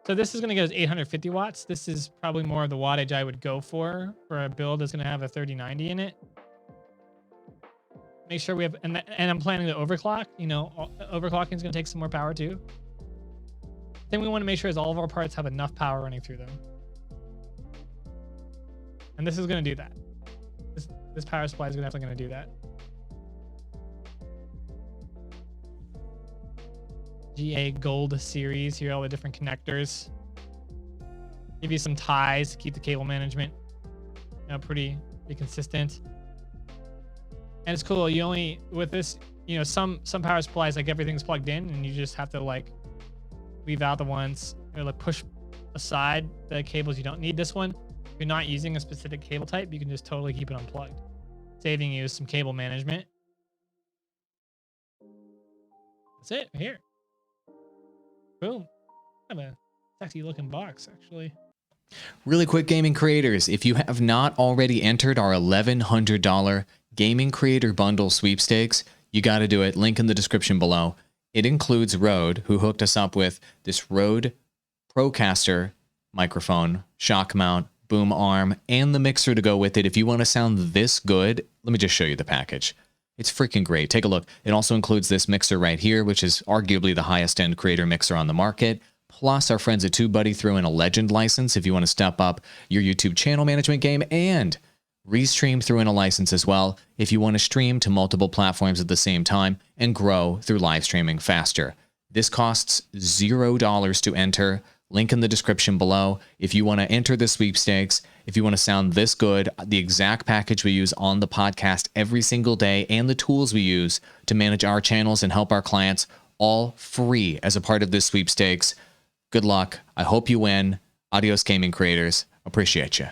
So this is going to get us 850 watts. This is probably more of the wattage I would go for a build that's going to have a 3090 in it. Make sure we have, and I'm planning to overclock. You know, overclocking is going to take some more power too. Then we want to make sure is all of our parts have enough power running through them. And this is going to do that. This power supply is definitely going to do that. GA Gold series. Here are all the different connectors. Give you some ties to keep the cable management, you know, pretty consistent. And it's cool. You only with this, you know, some power supplies, like everything's plugged in, and you just have to like leave out the ones or like push aside the cables you don't need. This one, if you're not using a specific cable type, you can just totally keep it unplugged, saving you some cable management. That's it here. Boom. Kind of a sexy looking box, actually. Really quick, gaming creators, if you have not already entered our $1,100 Gaming Creator Bundle sweepstakes, you got to do it. Link in the description below. It includes Rode, who hooked us up with this Rode Procaster microphone, shock mount, boom arm, and the mixer to go with it. If you want to sound this good, let me just show you the package. It's freaking great. Take a look. It also includes this mixer right here, which is arguably the highest end creator mixer on the market. Plus, our friends at TubeBuddy threw in a Legend license if you want to step up your YouTube channel management game, and Restream threw in a license as well if you want to stream to multiple platforms at the same time and grow through live streaming faster. This costs $0 to enter. Link in the description below. If you want to enter the sweepstakes, if you want to sound this good, the exact package we use on the podcast every single day, and the tools we use to manage our channels and help our clients, all free as a part of this sweepstakes. Good luck. I hope you win. Adios, gaming creators. Appreciate you.